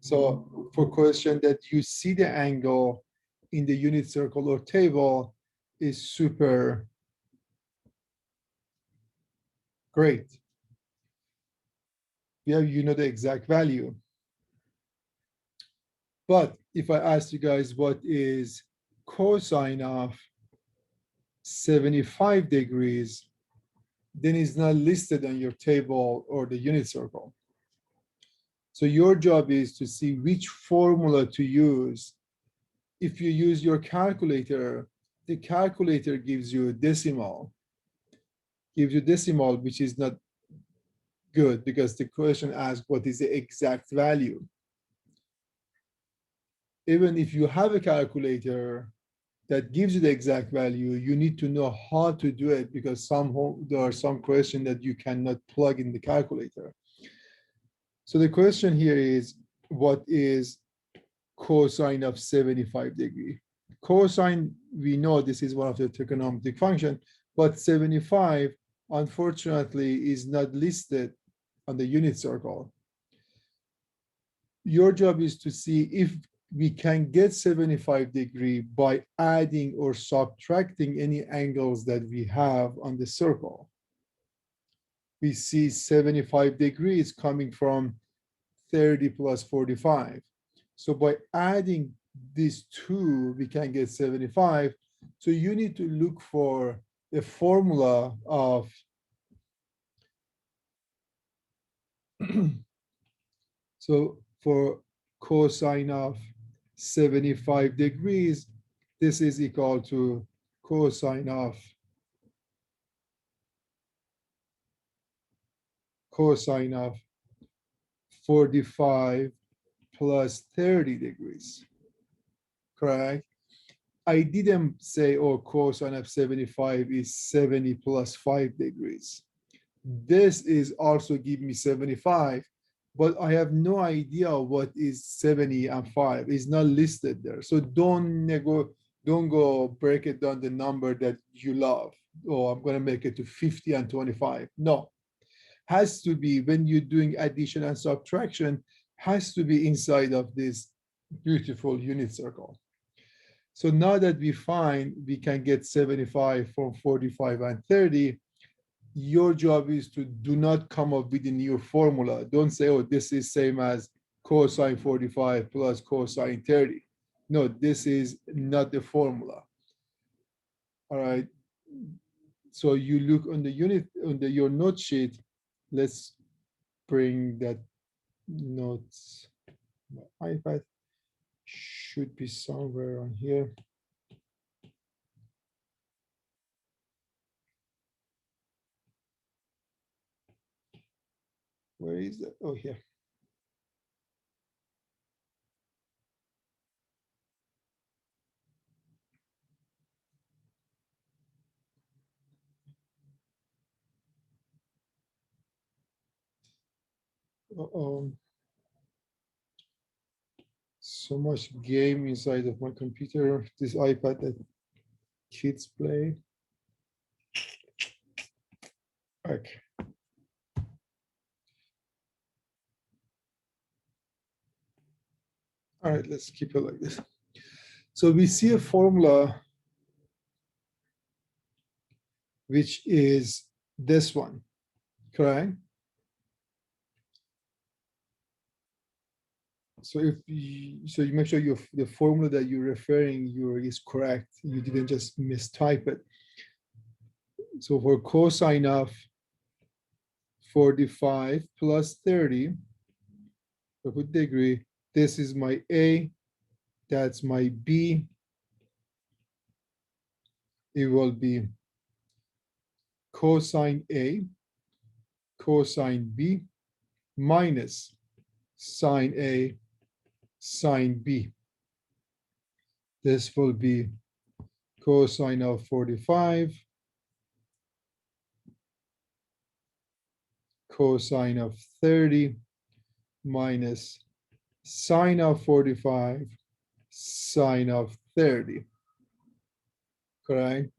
So for question that you see the angle in the unit circle or table is super great. Yeah, you know the exact value. But if I ask you guys what is cosine of 75 degrees, then it's not listed on your table or the unit circle. So your job is to see which formula to use. If you use your calculator, the calculator gives you a decimal, which is not good because the question asks what is the exact value. Even if you have a calculator that gives you the exact value, you need to know how to do it because there are some questions that you cannot plug in the calculator. So the question here is, what is cosine of 75 degree? Cosine, we know this is one of the trigonometric function, but 75, unfortunately, is not listed on the unit circle. Your job is to see if we can get 75 degree by adding or subtracting any angles that we have on the circle. We see 75 degrees coming from 30 plus 45. So by adding these two, we can get 75. So you need to look for a formula of so for cosine of 75 degrees, this is equal to cosine of 45 plus 30 degrees, correct? I didn't say, oh, cosine of 75 is 70 plus 5 degrees. This is also give me 75, but I have no idea what is 70 and 5. It's not listed there. So don't go break it down the number that you love. Oh, I'm going to make it to 50 and 25. No. Has to be, when you're doing addition and subtraction, has to be inside of this beautiful unit circle. So now that we find we can get 75 from 45 and 30, your job is to do not come up with a new formula. Don't say, oh, this is same as cosine 45 plus cosine 30. No, this is not the formula. All right. So you look on the unit, on your note sheet. Let's bring that notes. My iPad should be somewhere on here. Where is that? Oh, here. Uh-oh. So much game inside of my computer, this iPad that kids play. Okay. All right, let's keep it like this. So we see a formula which is this one, correct? So if you make sure the formula that you're referring is correct. You didn't just mistype it. So for cosine of 45 plus 30, so put degree, this is my A, that's my B. It will be cosine A, cosine B, minus sine A, sine B. This will be cosine of 45, cosine of 30, minus sine of 45, sine of 30, correct?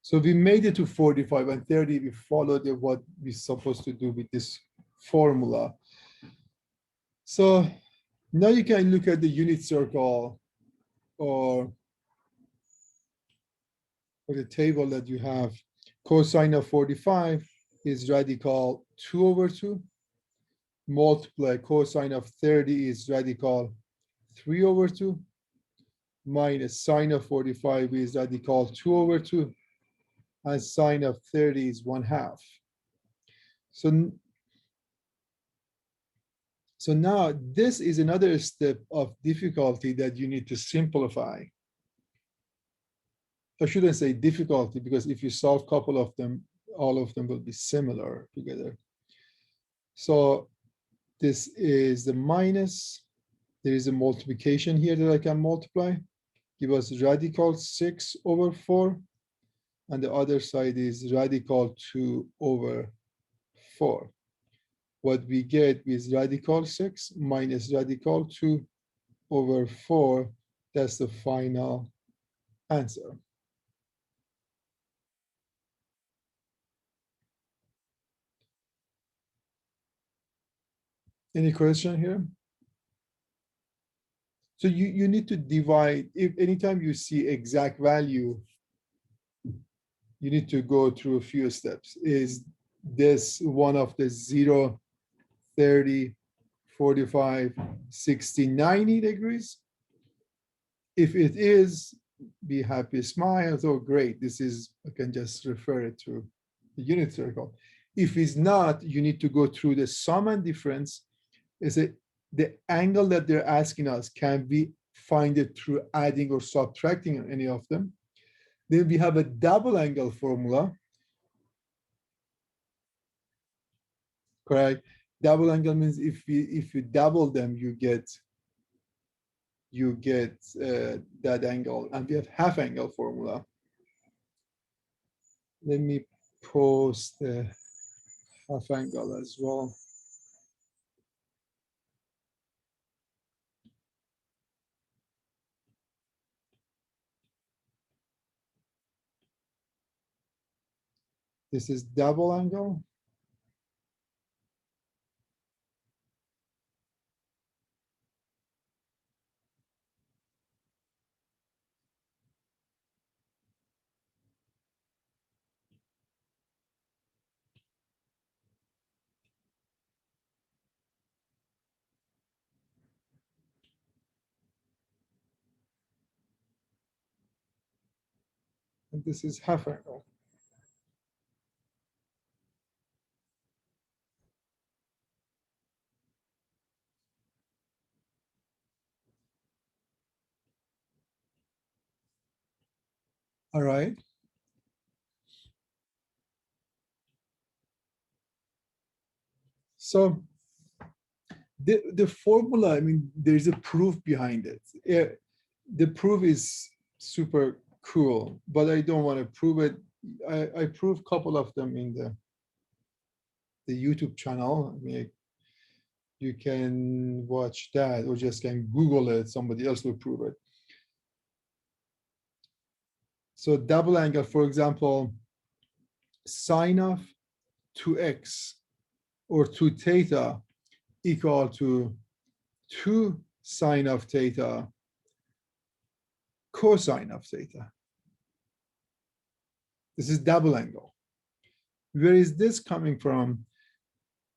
So we made it to 45 and 30. We followed what we're supposed to do with this formula. So Now you can look at the unit circle or the table that you have. Cosine of 45 is radical 2 over 2. Multiply cosine of 30 is radical 3 over 2. Minus sine of 45 is radical 2 over 2. And sine of 30 is 1/2. So now this is another step of difficulty that you need to simplify. I shouldn't say difficulty, because if you solve a couple of them, all of them will be similar together. So this is the minus. There is a multiplication here that I can multiply. Give us radical 6 over 4. And the other side is radical 2 over 4. What we get is radical 6 minus radical 2 over 4. That's the final answer. Any question here? So you need to divide. If anytime you see exact value, you need to go through a few steps. Is this one of the 0, 30, 45, 60, 90 degrees? If it is, be happy, smile. So great. This is, I can just refer it to the unit circle. If it's not, you need to go through the sum and difference. Is it the angle that they're asking us? Can we find it through adding or subtracting any of them? Then we have a double angle formula. Correct. Double angle means if you double them, you get that angle. And we have half angle formula. Let me post the half angle as well. This is double angle. And this is half angle. All right. So the formula, I mean, there's a proof behind it. The proof is super cool, but I don't want to prove it. I prove a couple of them in the YouTube channel. I mean, you can watch that or just can Google it. Somebody else will prove it. So double angle, for example, sine of 2x or 2 theta equal to 2 sine of theta cosine of theta. This is double angle. Where is this coming from?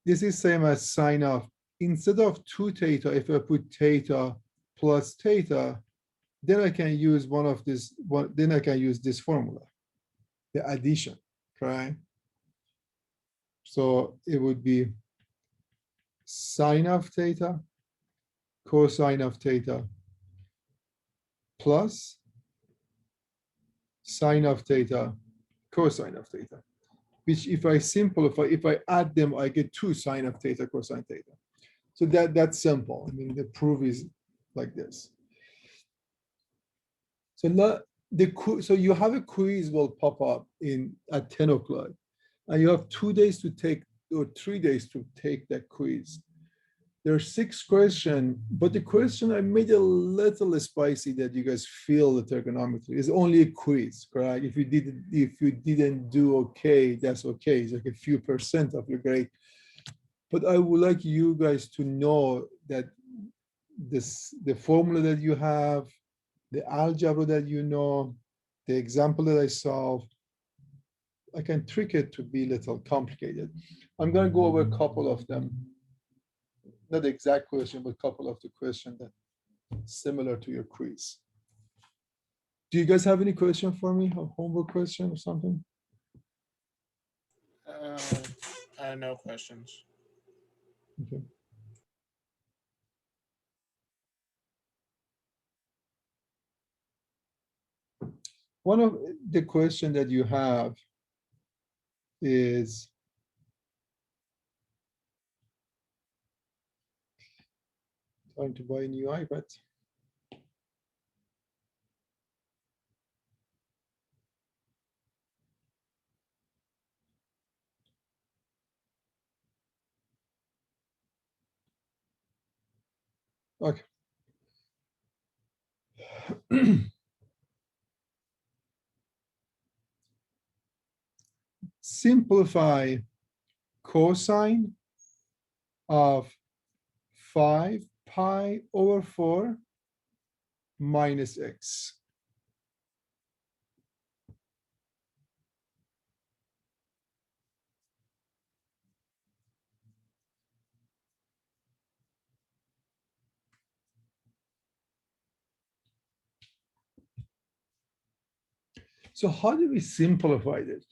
This is same as sine of, instead of 2 theta, if I put theta plus theta, then I can use one of this, then I can use this formula, the addition, right? So it would be sine of theta cosine of theta plus sine of theta cosine of theta, which if I simplify, if I add them, I get 2 sine of theta cosine theta. So that's simple. I mean, the proof is like this. So now so you have a quiz will pop up at 10 o'clock, and you have 2 days to take or 3 days to take that quiz. There are 6 questions, but the question I made a little spicy that you guys feel the trigonometry is only a quiz, correct? If you didn't do okay, that's okay. It's like a few % of your grade. But I would like you guys to know that the formula that you have, the algebra that you know, the example that I solved, I can trick it to be a little complicated. I'm going to go over a couple of them. Not the exact question, but a couple of the questions that similar to your quiz. Do you guys have any question for me? A homework question or something? No questions. Okay. One of the question that you have is trying to buy a new iPad. Okay. Simplify cosine of 5 pi over 4 minus x. So how do we simplify this?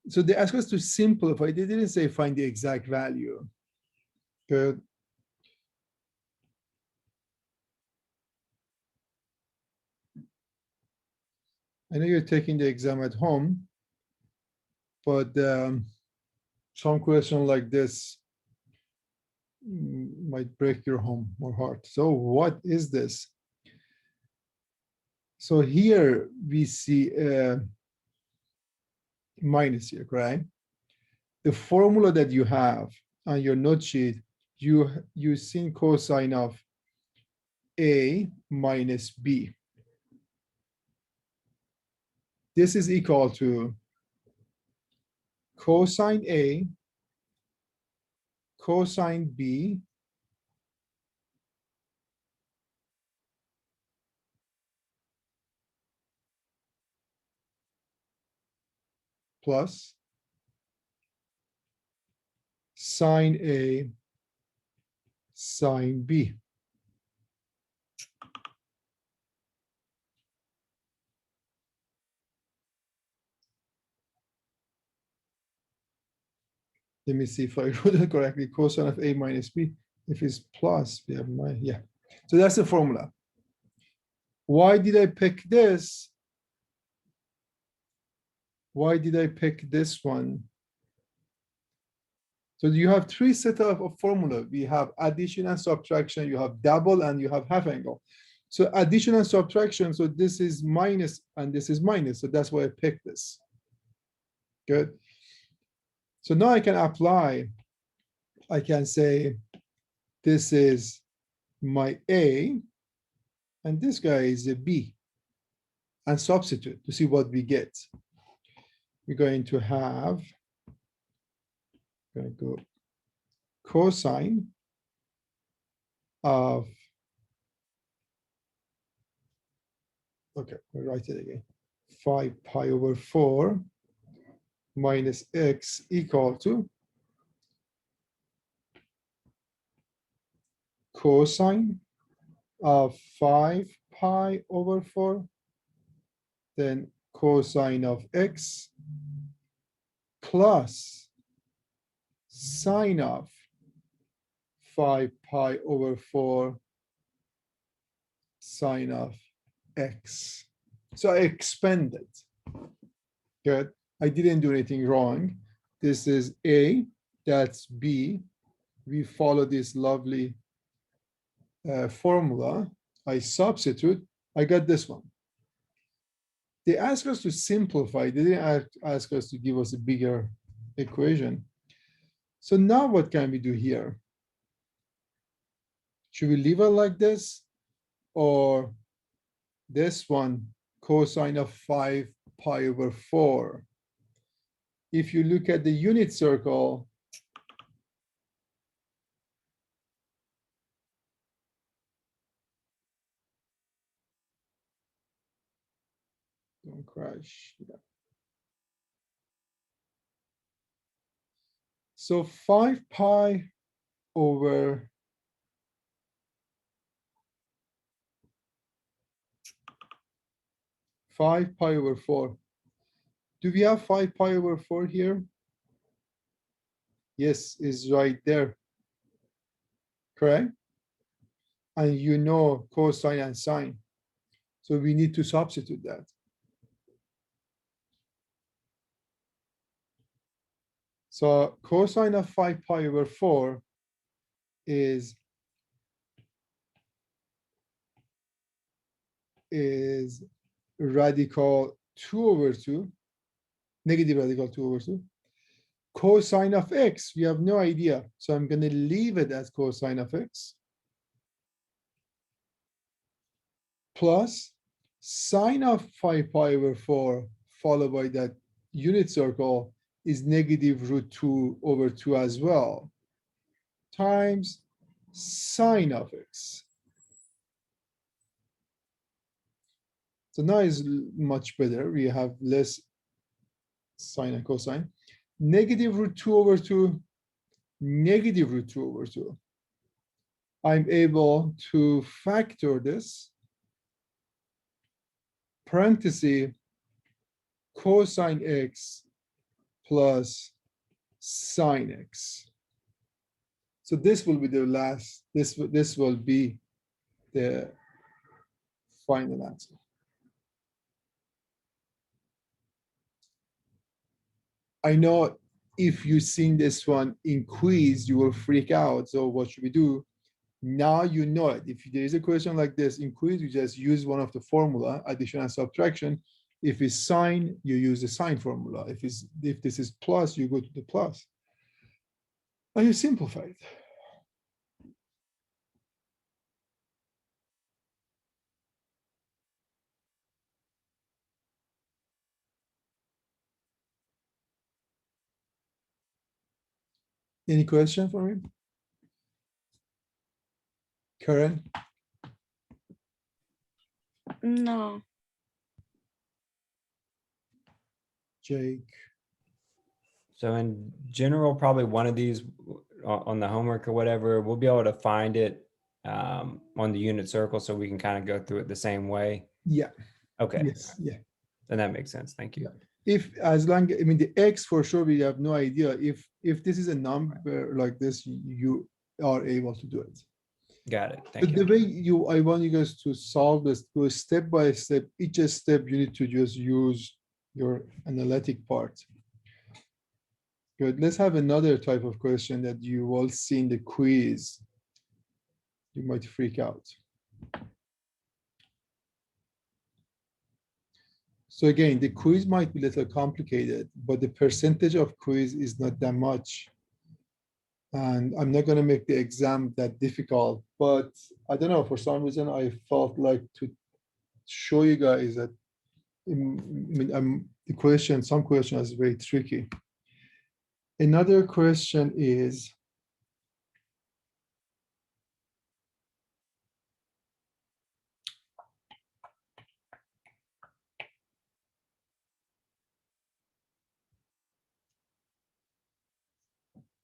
So they asked us to simplify. They didn't say find the exact value. Good. I know you're taking the exam at home, but some question like this might break your home or heart. So what is this? So here we see minus here, right? The formula that you have on your note sheet, you seen cosine of A minus B. This is equal to cosine A, cosine B, plus sine A, sine B. Let me see if I wrote it correctly. Cosine of A minus B. If it's plus, we have minus, yeah. So that's the formula. Why did I pick this? Why did I pick this one? So you have three sets of formula. We have addition and subtraction, you have double, and you have half angle. So addition and subtraction, so this is minus and this is minus. So that's why I picked this. Good. So now I can apply. I can say this is my A, and this guy is a B, and substitute to see what we get. We're going to have, going to go cosine of, okay, we'll write it again, 5 pi over 4 minus x equal to cosine of 5 pi over 4, then cosine of x plus sine of 5 pi over 4 sine of x. So I expanded. Good. I didn't do anything wrong. This is A, that's B. We follow this lovely formula. I substitute, I got this one. They ask us to simplify. They didn't ask us to give us a bigger equation. So now what can we do here? Should we leave it like this? Or this one, cosine of 5 pi over 4. If you look at the unit circle, Don't crash. Yeah. So 5 pi over 5 pi over 4. Do we have 5 pi over 4 here? Yes, it's right there. Correct? And you know cosine and sine. So we need to substitute that. So cosine of 5 pi over 4 is radical 2 over 2, negative radical 2 over 2. Cosine of x, we have no idea. So I'm going to leave it as cosine of x. Plus sine of 5 pi over 4 followed by that unit circle is negative root 2 over 2 as well, times sine of x. So now is much better. We have less sine and cosine. Negative root 2 over 2, negative root 2 over 2. I'm able to factor this, parenthesis, cosine x plus sine x. So this will be the last, this will be the final answer. I know if you've seen this one in quiz, you will freak out. So what should we do? Now you know it. If there is a question like this in quiz, you just use one of the formula, addition and subtraction. If it's sine, you use the sine formula. If this is plus, you go to the plus. And you simplify it. Any question for me? Karen? No. Jake? So in general, probably one of these on the homework or whatever, we'll be able to find it on the unit circle so we can kind of go through it the same way. Yeah. Okay. Yes. Yeah. Then that makes sense. Thank you. If as long, I mean, the x for sure, we have no idea. If this is a number like this, you are able to do it. Got it. Thank But you. the way I want you guys to solve this, go step by step. Each step you need to just use your analytic part. Good. Let's have another type of question that you will see in the quiz. You might freak out. So again, the quiz might be a little complicated, but the percentage of quiz is not that much. And I'm not going to make the exam that difficult, but I don't know, for some reason, I felt like to show you guys that the question, some question is very tricky. Another question is,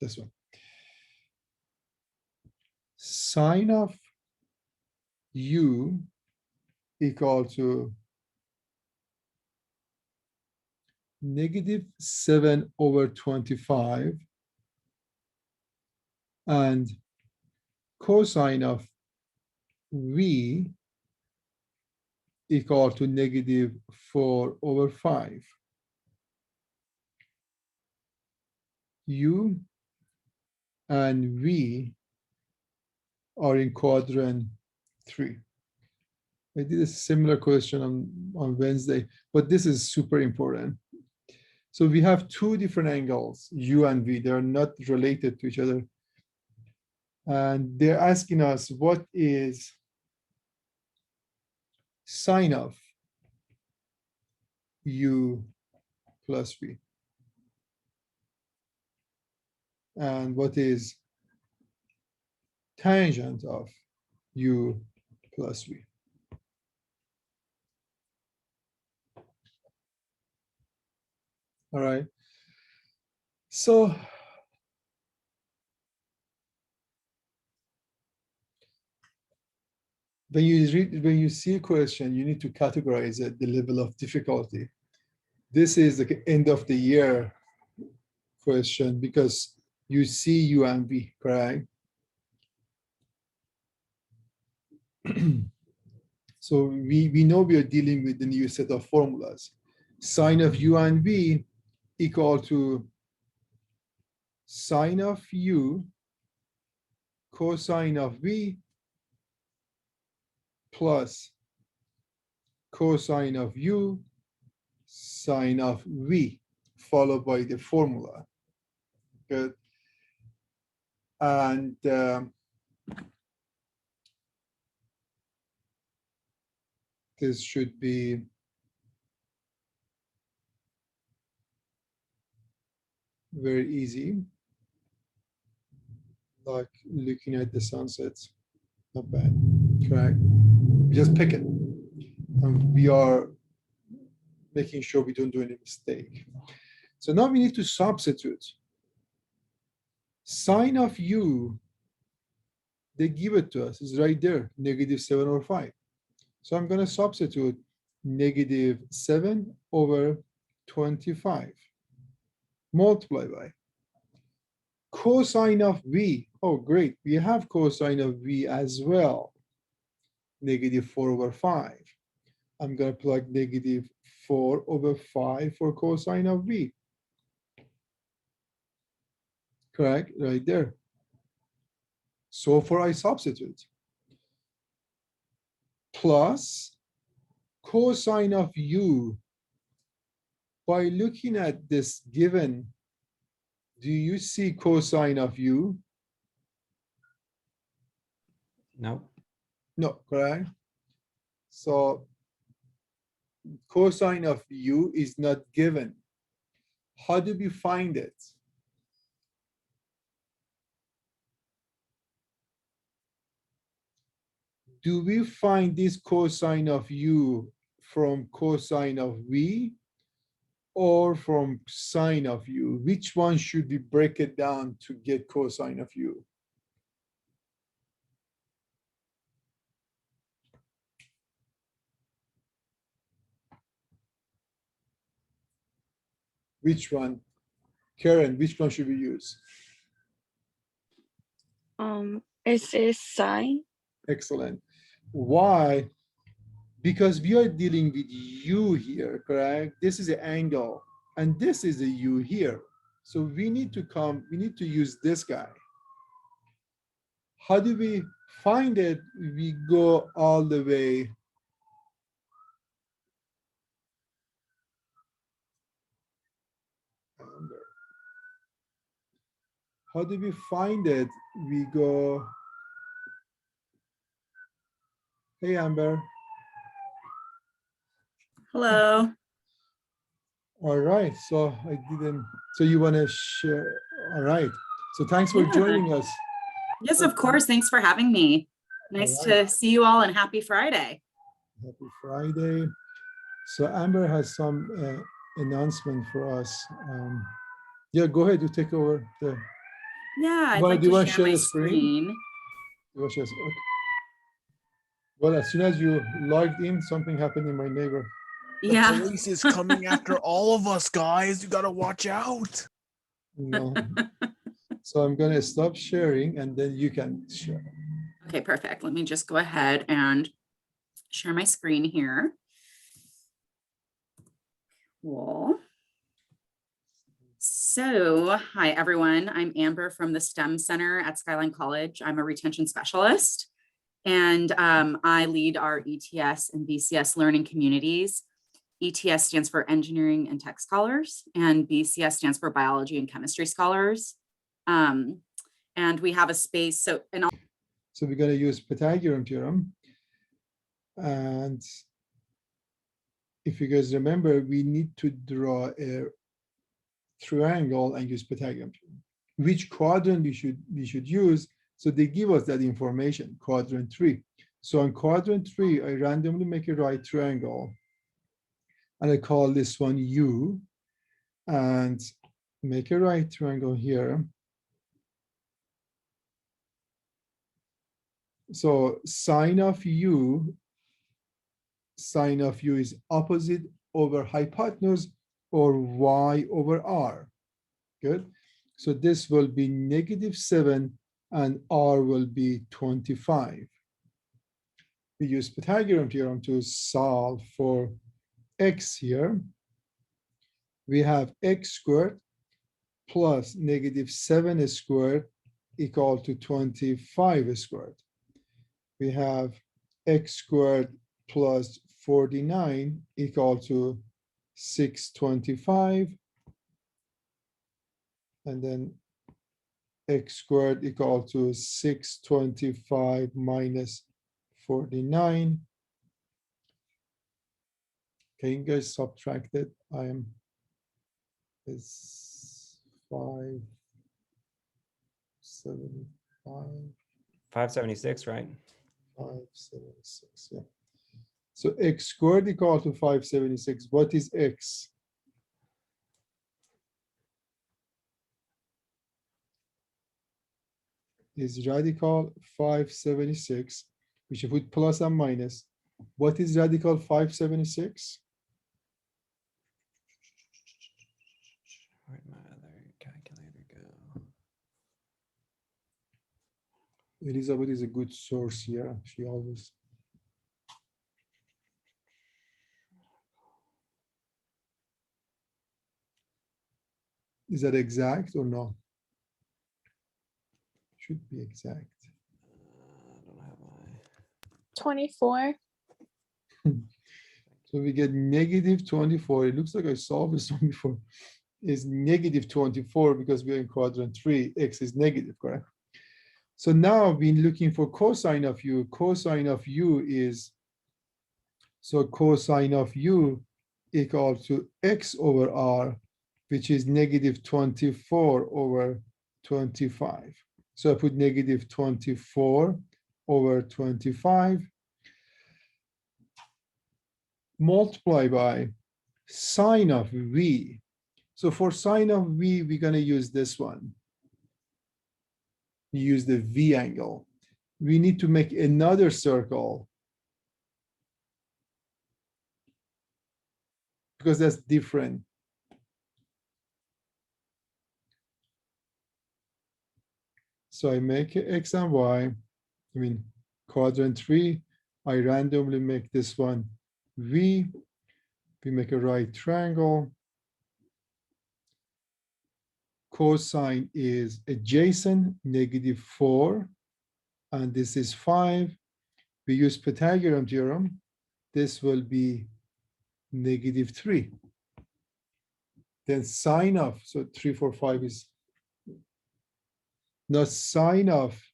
this one. Sine of u equal to negative 7 over 25 and cosine of v equal to negative 4 over 5. U and v are in quadrant 3. I did a similar question on Wednesday, but this is super important. So we have two different angles, u and v. They're not related to each other. And they're asking us, what is sine of u plus v? And what is tangent of u plus v? All right. So when you see a question, you need to categorize it, the level of difficulty. This is the end of the year question because you see U and V, correct? So we know we are dealing with the new set of formulas. Sine of U and V equal to sine of U cosine of V plus cosine of U sine of V, followed by the formula. Good. And this should be very easy, like looking at the sunsets. Not bad, correct? Just pick it. And we are making sure we don't do any mistake. So now we need to substitute. Sine of U, they give it to us, it's right there, -7 over 5. So I'm going to substitute -7 over 25, multiply by cosine of V. Oh, great, we have cosine of V as well, -4 over 5. I'm going to plug -4 over 5 for cosine of V. Correct, right there. So far I substitute. Plus cosine of U. By looking at this given, do you see cosine of U? No. No, correct? So cosine of U is not given. How do we find it? Do we find this cosine of U from cosine of V or from sine of U? Which one should we break it down to get cosine of U? Which one? Karen, which one should we use? It says sine. Excellent. Why? Because we are dealing with U here, correct? This is an angle, and this is a U here. So we need to use this guy. How do we find it? We go all the way. How do we find it? We go, hey, Amber. Hello. All right, so so you want to share, all right. So thanks for Yeah. joining us. Yes, of course. Thanks for having me. Nice right. to see you all and happy Friday. Happy Friday. So Amber has some announcement for us. Yeah, go ahead, you take over. Yeah, I'd Wanna- like do you to wanna share share my the screen? screen. Okay. Well, as soon as you logged in, something happened in my neighbor. The Yeah. police is coming after all of us, guys. You gotta watch out. No. So I'm gonna stop sharing and then you can share. Okay, perfect. Let me just go ahead and share my screen here. Cool. So, hi everyone. I'm Amber from the STEM Center at Skyline College. I'm a retention specialist, and I lead our ETS and BCS learning communities. ETS stands for Engineering and Tech Scholars, and BCS stands for Biology and Chemistry Scholars. And we have a space. So we're going to use Pythagorean theorem. And if you guys remember, we need to draw a triangle and use Pythagorean theorem. Which quadrant we should use? So they give us that information, quadrant 3. So on quadrant 3, I randomly make a right triangle. And I call this one U. and make a right triangle here. So sine of u is opposite over hypotenuse or y over r. Good. So this will be -7 and r will be 25. We use Pythagorean theorem to solve for x here. We have x squared plus -7 squared equal to 25 squared. We have x squared plus 49 equal to 625. And then x squared equal to 625 minus 49. Can you guys subtract it? It's 575. 576, right? 576, yeah. So x squared equal to 576. What is x? Is radical 576, which you put plus and minus. What is radical 576? Where'd my other calculator go? Elizabeth is a good source here. She always. Is that exact or no? Should be exact. I don't have my. 24. So we get -24. It looks like I solved this one before. Is -24 because we're in quadrant 3. X is negative, correct? So now we've been looking for cosine of u. Cosine of u is, so cosine of u equal to x over r, which is -24 over 25. So I put -24 over 25. Multiply by sine of v. So for sine of v, we're going to use this one. We use the v angle. We need to make another circle because that's different. So I make x and y, quadrant 3. I randomly make this one v. We make a right triangle. Cosine is adjacent, -4, and this is 5. We use Pythagorean theorem. This will be -3. Then sine of, so 3, 4, 5 is, now sine of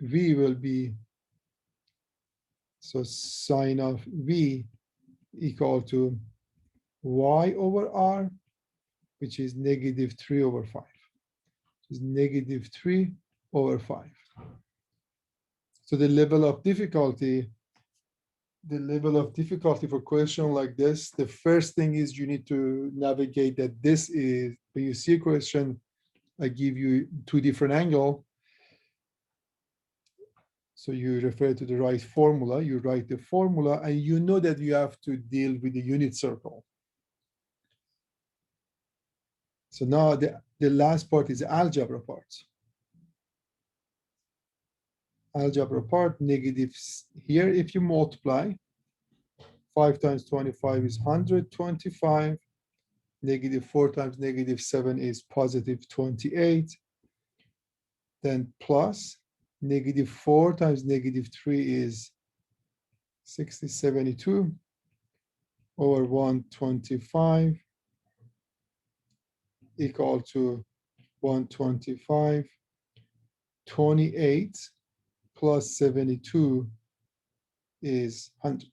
v will be, so sine of v equal to y over r, which is -3 over 5. It's -3 over 5. So the level of difficulty for question like this, the first thing is you need to navigate that this is, when you see a question, I give you 2 different angles. So you refer to the right formula, you write the formula, and you know that you have to deal with the unit circle. So now the last part is the algebra part. Algebra part, negatives here. If you multiply, 5 times 25 is 125. -4 times -7 is +28. Then plus -4 times -3 is 60, 72 over 125 equal to 125. 28 plus 72 is 100.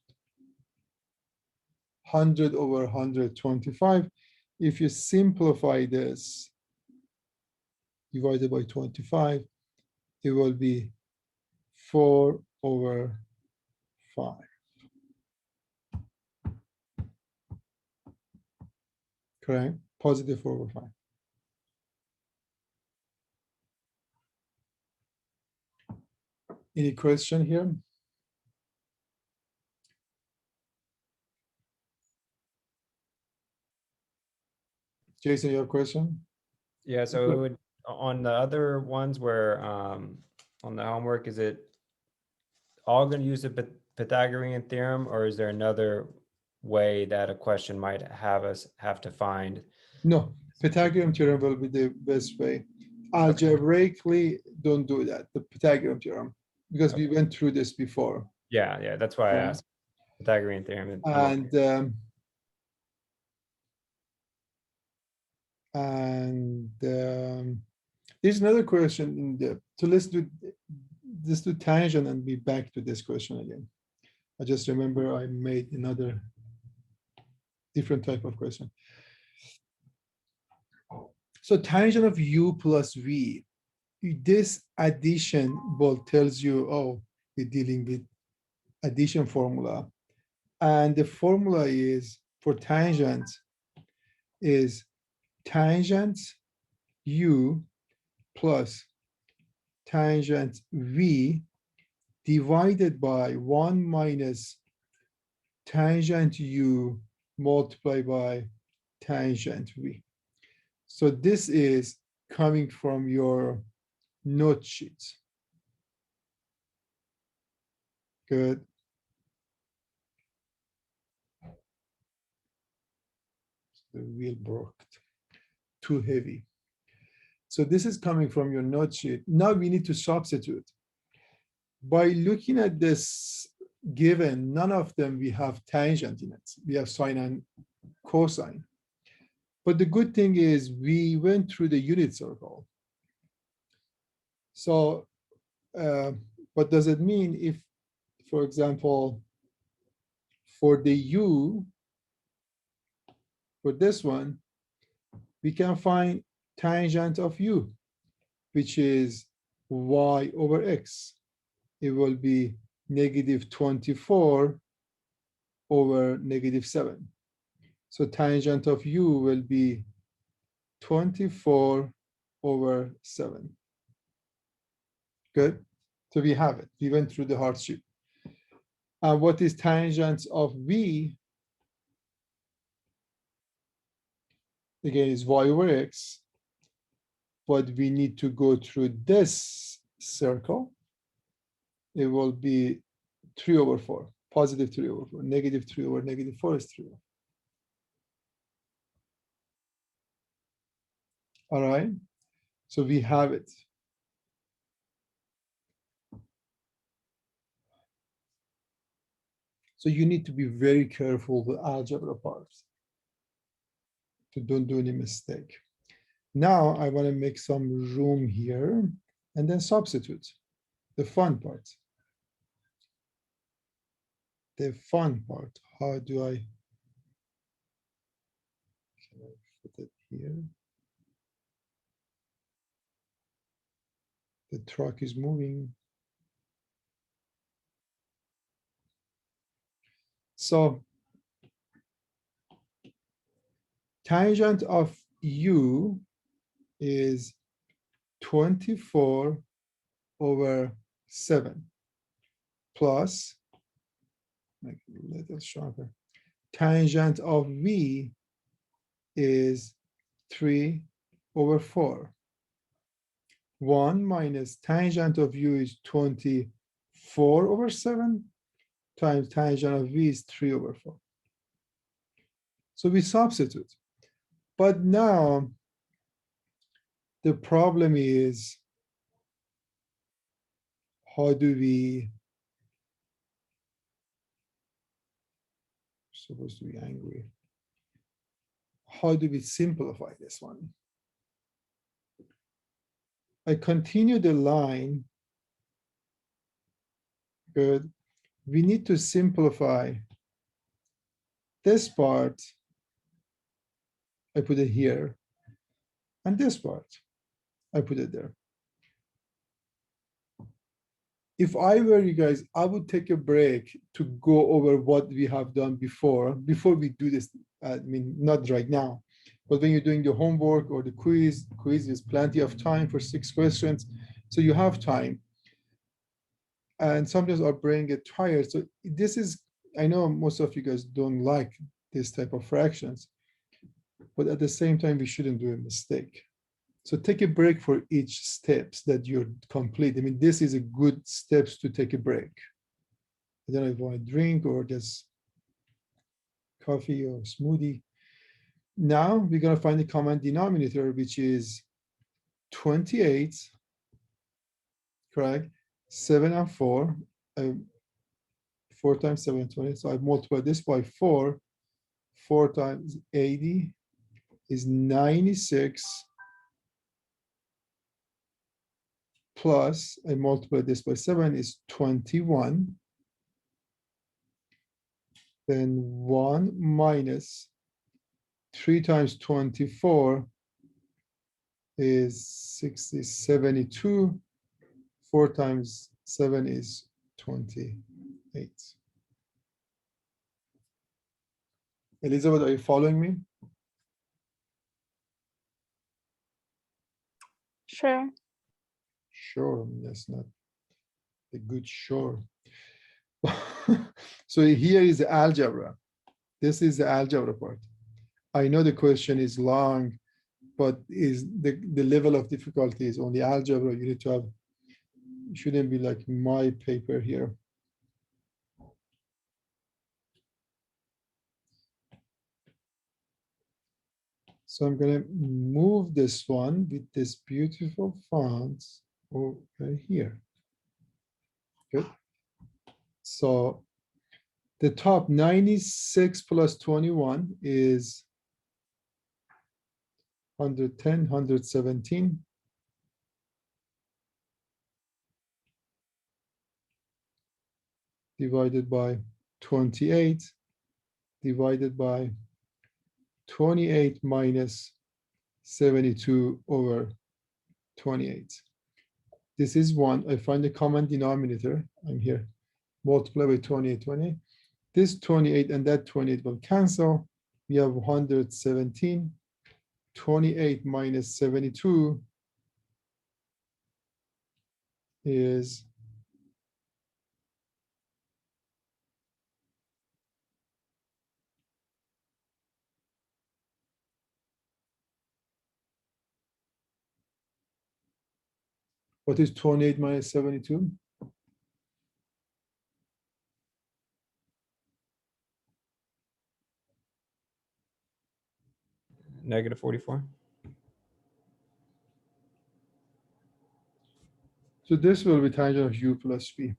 100 over 125. If you simplify this, divided by 25, it will be 4 over 5. correct? Positive 4 over 5. Any question here? Jason, your question? Yeah, so it would, on the other ones where, on the homework, is it all going to use the Pythagorean theorem, or is there another way that a question might have us have to find? No, Pythagorean theorem will be the best way. Algebraically, don't do that, the Pythagorean theorem, because we went through this before. Yeah, that's why I Yeah. asked Pythagorean theorem. And there's another question in the, so let's do tangent and be back to this question again. I just remember I made another different type of question. So tangent of u plus v, this addition tells you, oh, we're dealing with addition formula. And the formula is for tangent is tangent u plus tangent v divided by 1 minus tangent u multiplied by tangent v. So this is coming from your note sheets. Good. The wheel broke. Too heavy. So this is coming from your note sheet. Now we need to substitute. By looking at this given, none of them we have tangent in it. We have sine and cosine. But the good thing is we went through the unit circle. So what does it mean if, for example, for the u, for this one, we can find tangent of u, which is y over x. It will be negative 24 over negative 7. So tangent of u will be 24 over 7. Good. So we have it. We went through the hardship. What is tangent of v? Again, is y over x. But we need to go through this circle. It will be 3 over 4, positive 3 over 4, negative 3 over negative 4 is 3 over 4. All right, so we have it. So you need to be very careful with algebra parts. So don't do any mistake. Now I want to make some room here and then substitute the fun part. The fun part, how do I, can I put it here? The truck is moving. So tangent of u is 24 over 7 plus, make it a little sharper, tangent of v is 3 over 4. 1 minus tangent of u is 24 over 7 times tangent of v is 3 over 4. So we substitute. But now the problem is, how do we, supposed to be angry, how do we simplify this one? I continue the line. Good. We need to simplify this part. I put it here. And this part, I put it there. If I were you guys, I would take a break to go over what we have done before we do this. I mean, not right now, But when you're doing the homework or the quiz is plenty of time for 6 questions. So you have time. And sometimes our brain get tired. So this is, I know most of you guys don't like this type of fractions, but at the same time, we shouldn't do a mistake. So take a break for each steps that you're complete. I mean, this is a good steps to take a break. I don't know if you want to drink or just coffee or smoothie. Now we're going to find the common denominator, which is 28, correct? 7 and 4. 4 times 7, 20. So I multiply this by 4. 4 times 80 is 96. Plus, I multiply this by 7 is 21. Then 1 minus 3 times 24 is 60, 72. 4 times 7 is 28. Elizabeth, are you following me? Sure. Sure, that's not a good sure. So here is the algebra. This is the algebra part. I know the question is long, but is the level of difficulty is on the algebra. You need to have, it shouldn't be like my paper here. So I'm going to move this one with this beautiful font over here. Good. So the top 96 plus 21 is 110, 117. Divided by 28, divided by 28 minus 72 over 28. This is 1. I find the common denominator. I'm here. Multiply by 28, 28. This 28 and that 28 will cancel. We have 117. 28 minus 72 is 28 minus 72? Negative 44. So this will be tangent of u plus v.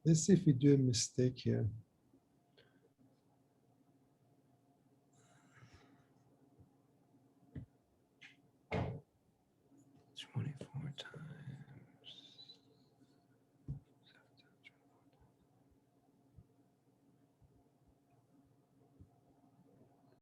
Let's see if we do a mistake here. Twenty-four times.